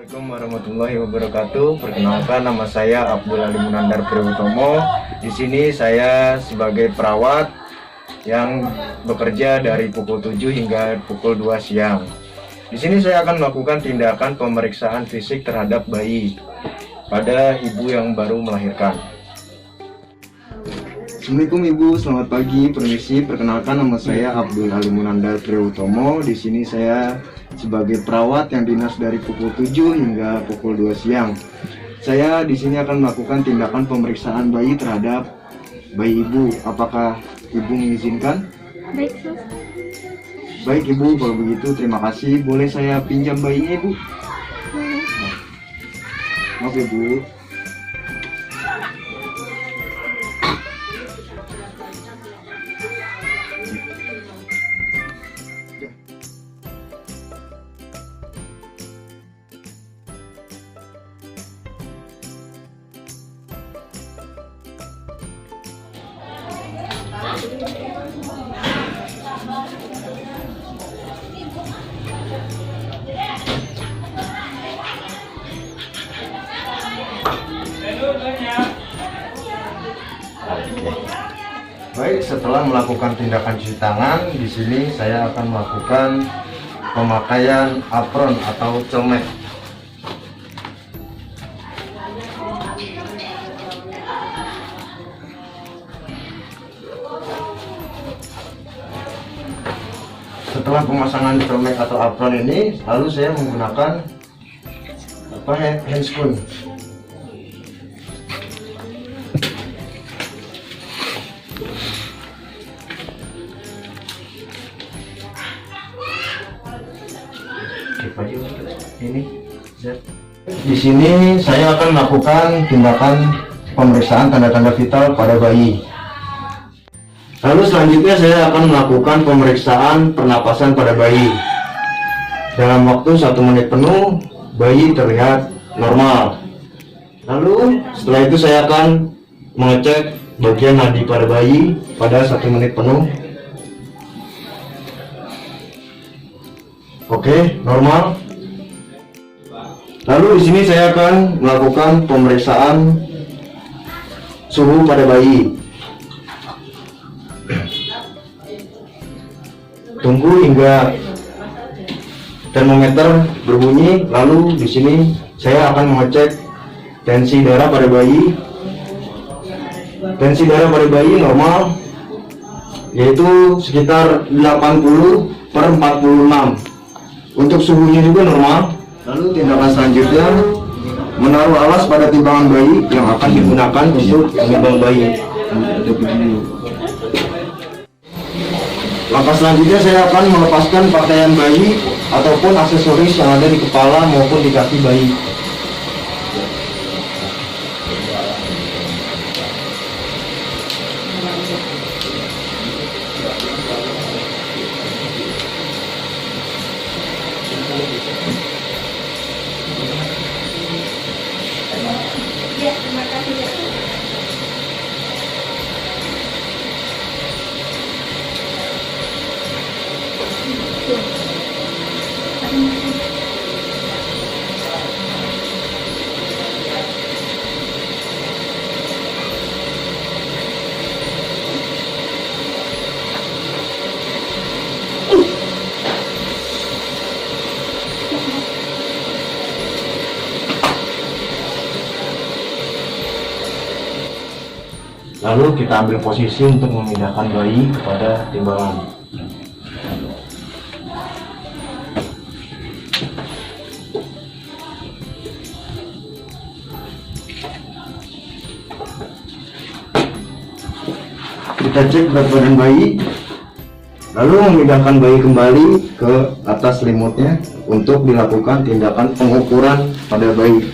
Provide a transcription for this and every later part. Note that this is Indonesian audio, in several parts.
Assalamualaikum warahmatullahi wabarakatuh. Perkenalkan, nama saya Abdul Ali Munandar Priutomo. Di sini saya sebagai perawat yang bekerja dari pukul 7 hingga pukul 2 siang. Di sini saya akan melakukan tindakan pemeriksaan fisik terhadap bayi pada ibu yang baru melahirkan. Assalamualaikum Ibu, selamat pagi. Permisi, perkenalkan nama saya Abdul Ali Munandar Priutomo. Di sini saya sebagai perawat yang dinas dari pukul 7 hingga pukul 2 siang. Saya di sini akan melakukan tindakan pemeriksaan bayi terhadap bayi Ibu. Apakah Ibu mengizinkan? Baik, Sus. Baik Ibu, kalau begitu terima kasih. Boleh saya pinjam bayinya Ibu? Maaf Ibu. Baik, setelah melakukan tindakan cuci tangan, di sini saya akan melakukan pemakaian apron atau celemek. Setelah pemasangan celemek atau apron ini, lalu saya menggunakan handscoon. Di sini saya akan melakukan tindakan pemeriksaan tanda-tanda vital pada bayi. Lalu selanjutnya saya akan melakukan pemeriksaan pernapasan pada bayi. Dalam waktu 1 menit penuh, bayi terlihat normal. Lalu setelah itu saya akan mengecek bagian nadi pada bayi pada 1 menit penuh. Oke, normal. Lalu di sini saya akan melakukan pemeriksaan suhu pada bayi. Tunggu hingga termometer berbunyi. Lalu di sini saya akan mengecek tensi darah pada bayi. Tensi darah pada bayi normal, yaitu sekitar 80/46. Untuk suhunya juga normal. Lalu tindakan selanjutnya menaruh alas pada timbangan bayi yang akan digunakan untuk menimbang bayi. Langkah selanjutnya saya akan melepaskan pakaian bayi ataupun aksesoris yang ada di kepala maupun di kaki bayi. Ya, terima kasih. Lalu kita ambil posisi untuk memindahkan bayi kepada timbangan. Kita cek berat badan bayi, lalu memindahkan bayi kembali ke atas selimutnya untuk dilakukan tindakan pengukuran pada bayi.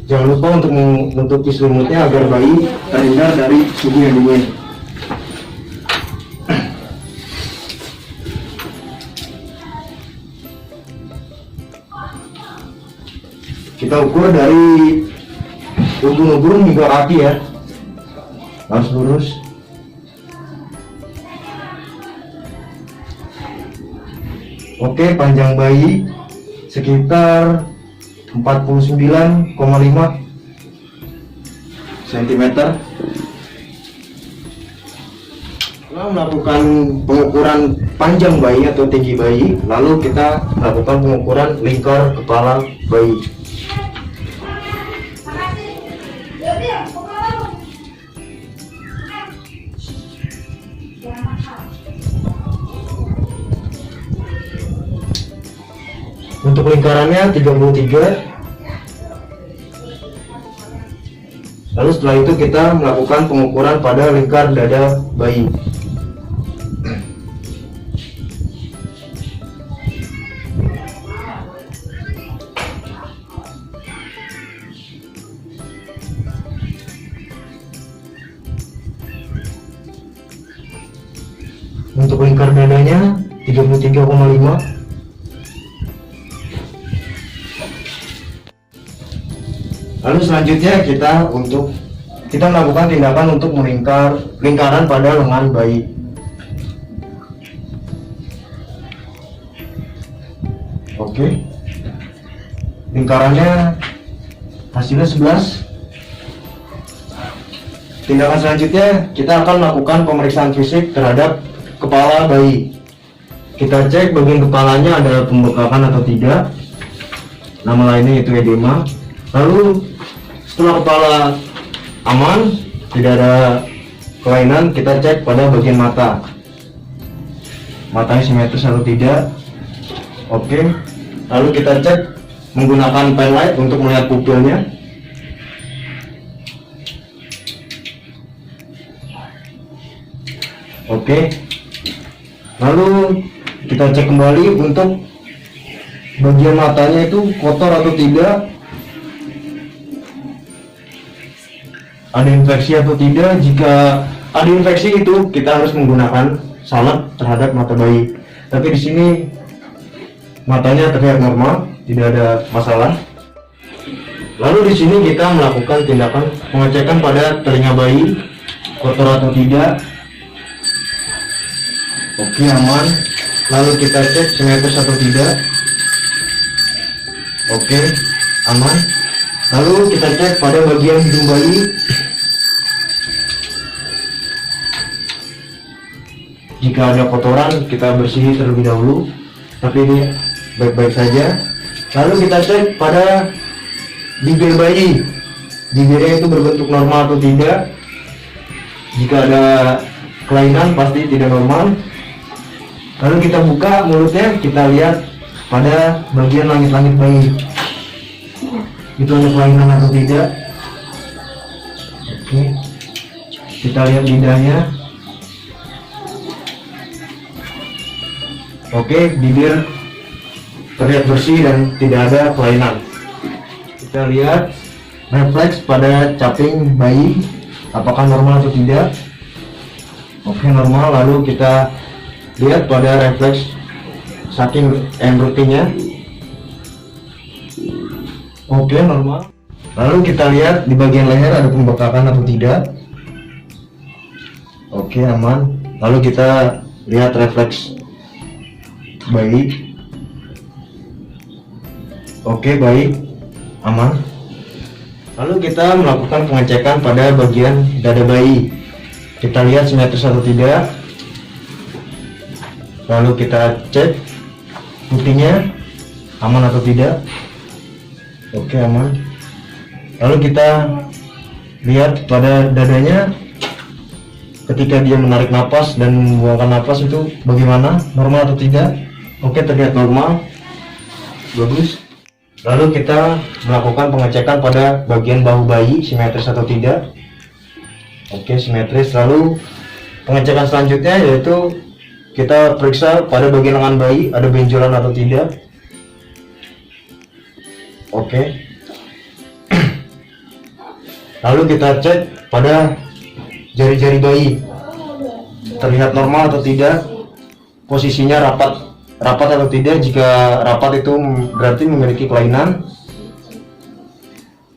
Jangan lupa untuk menutupi selimutnya agar bayi terhindar dari suhu yang dingin. Kita ukur dari ubun-ubun hingga kaki ya. harus lurus. Oke, panjang bayi sekitar 49,5 cm. Setelah melakukan pengukuran panjang bayi atau tinggi bayi, lalu kita melakukan pengukuran lingkar kepala bayi. Untuk lingkarannya 33. Lalu setelah itu kita melakukan pengukuran pada lingkar dada bayi. Untuk lingkar dadanya 33,5. Lalu selanjutnya kita melakukan tindakan untuk melingkar lingkaran pada lengan bayi. Oke. Lingkarannya hasilnya 11. Tindakan selanjutnya kita akan melakukan pemeriksaan fisik terhadap kepala bayi. Kita cek bagian kepalanya ada pembekakan atau tidak. Nama lainnya yaitu edema. Lalu setelah kepala aman, tidak ada kelainan, kita cek pada bagian mata. Matanya simetris atau tidak. Oke. Lalu kita cek menggunakan pen light untuk melihat pupilnya. Oke. Lalu kita cek kembali untuk bagian matanya itu kotor atau tidak, ada infeksi atau tidak. Jika ada infeksi itu kita harus menggunakan salep terhadap mata bayi. Tapi di sini matanya terlihat normal, tidak ada masalah. Lalu di sini kita melakukan tindakan pengecekan pada telinga bayi, kotor atau tidak. Oke, aman. Lalu kita cek simetris atau tidak. Oke, aman. Lalu kita cek pada bagian hidung bayi. Jika ada kotoran kita bersih terlebih dahulu, tapi ini baik-baik saja. Lalu kita cek pada bibir bayi, bibirnya itu berbentuk normal atau tidak. Jika ada kelainan pasti tidak normal. Lalu kita buka mulutnya, kita lihat pada bagian langit-langit bayi, itu ada kelainan atau tidak. Oke, kita lihat lidahnya. Oke, bibir terlihat bersih dan tidak ada kelainan. Kita lihat refleks pada caping bayi, apakah normal atau tidak. Oke, normal. Lalu kita lihat pada refleks saking rutinnya. Oke, normal. Lalu kita lihat di bagian leher ada pembekakan atau tidak. Oke, aman. Lalu kita lihat refleks bayi. Oke, baik, aman. Lalu kita melakukan pengecekan pada bagian dada bayi. Kita lihat simetris atau tidak. Lalu kita cek putihnya aman atau tidak. Oke, aman. Lalu kita lihat pada dadanya, ketika dia menarik napas dan membuangkan napas itu bagaimana, normal atau tidak. Oke, terlihat normal, bagus. Lalu kita melakukan pengecekan pada bagian bahu bayi, simetris atau tidak. Oke, simetris. Lalu pengecekan selanjutnya yaitu kita periksa pada bagian lengan bayi, ada benjolan atau tidak. Oke. Lalu kita cek pada jari-jari bayi, terlihat normal atau tidak, posisinya rapat atau tidak. Jika rapat itu berarti memiliki kelainan.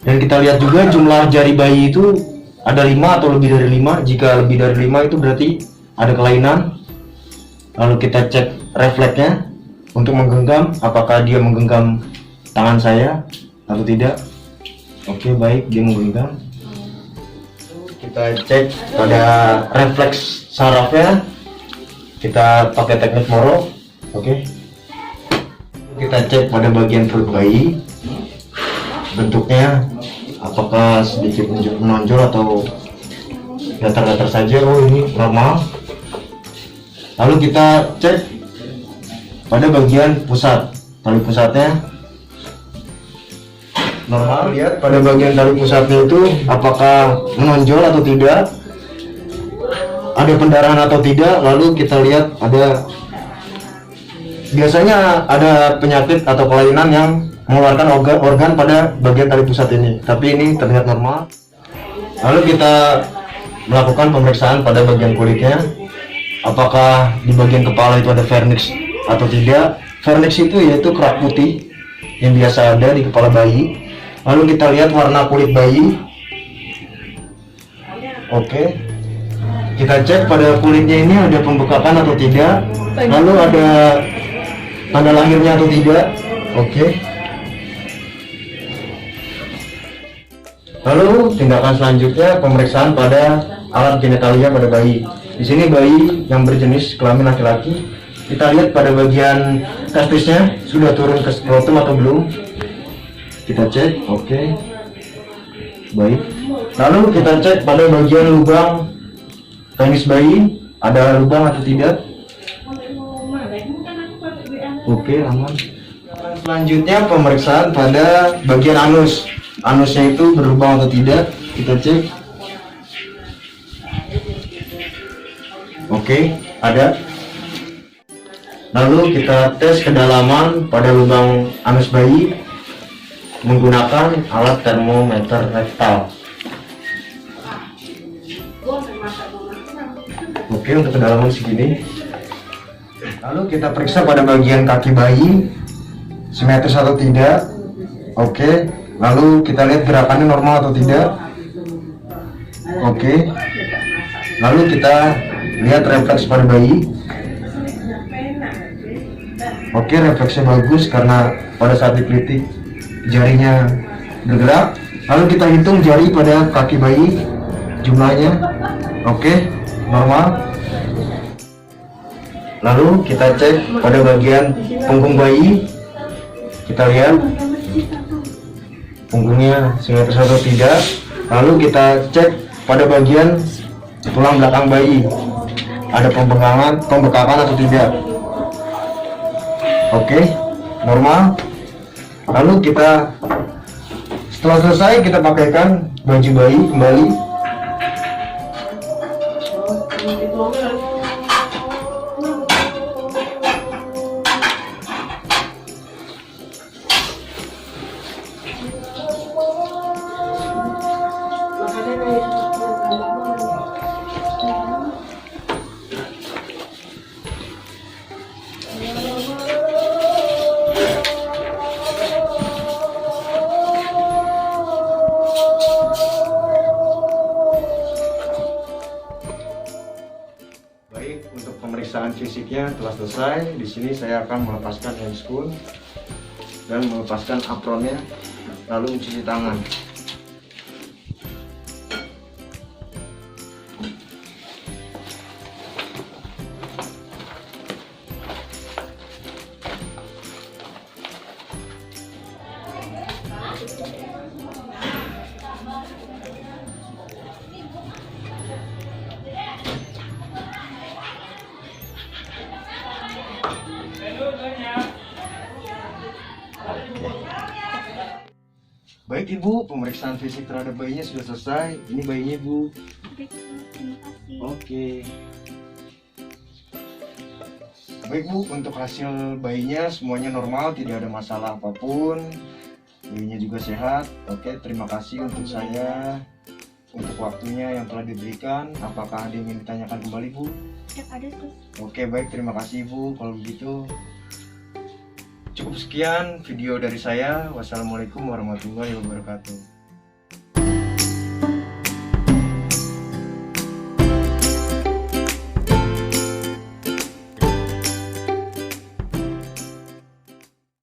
Dan kita lihat juga jumlah jari bayi itu ada 5 atau lebih dari 5. Jika lebih dari 5 itu berarti ada kelainan. Lalu kita cek refleksnya untuk menggenggam, apakah dia menggenggam tangan saya atau tidak. Oke, baik, dia menggenggam. Kita cek pada refleks sarafnya, kita pakai teknik Moro. Oke, kita cek pada bagian perut bayi, bentuknya apakah sedikit menonjol atau datar-datar saja. Oh, ini normal. Lalu kita cek pada bagian pusat, tali pusatnya normal. Lihat pada bagian tali pusatnya itu apakah menonjol atau tidak, ada pendarahan atau tidak. Lalu kita lihat biasanya ada penyakit atau kelainan yang mengeluarkan organ pada bagian tali pusat ini, tapi ini terlihat normal. Lalu kita melakukan pemeriksaan pada bagian kulitnya, apakah di bagian kepala itu ada vernix atau tidak. Vernix itu yaitu kerak putih yang biasa ada di kepala bayi. Lalu kita lihat warna kulit bayi. Oke, kita cek pada kulitnya ini ada pembekakan atau tidak, lalu ada tanda lahirnya atau tidak. Oke, lalu tindakan selanjutnya pemeriksaan pada alat genitalia pada bayi. Di sini bayi yang berjenis kelamin laki-laki. Kita lihat pada bagian testisnya sudah turun ke skrotum atau belum. Kita cek. Oke, baik. Lalu kita cek pada bagian lubang penis bayi, ada lubang atau tidak. Oke, aman. Selanjutnya pemeriksaan pada bagian anus. Anusnya itu berlubang atau tidak. Kita cek. Oke, ada. Lalu kita tes kedalaman pada lubang anus bayi menggunakan alat termometer rektal. Oke, untuk kedalaman segini. Lalu kita periksa pada bagian kaki bayi, simetris atau tidak. Oke, lalu kita lihat gerakannya normal atau tidak. Oke, lalu kita lihat refleks pada bayi. Oke, refleksnya bagus karena pada saat dikelitik jarinya bergerak. Lalu kita hitung jari pada kaki bayi, jumlahnya. Oke, normal. Lalu kita cek pada bagian punggung bayi. Kita lihat punggungnya simetris atau tidak. Lalu kita cek pada bagian tulang belakang bayi, ada pembekakan atau tidak. Oke, normal. Lalu setelah selesai kita pakaikan baju bayi kembali. Baik, untuk pemeriksaan fisiknya telah selesai. Di sini saya akan melepaskan handscoon dan melepaskan apronnya, lalu mencuci tangan. Baik Ibu, pemeriksaan fisik terhadap bayinya sudah selesai. Ini bayinya Ibu. Terima kasih. Oke. Baik Bu, untuk hasil bayinya semuanya normal, tidak ada masalah apapun. Bayinya juga sehat. Oke, terima kasih untuk saya, untuk waktunya yang telah diberikan. Apakah ada yang ingin ditanyakan kembali Bu? Ya, ada terus. Oke, baik, terima kasih Bu. Kalau begitu cukup sekian video dari saya. Wassalamualaikum warahmatullahi wabarakatuh.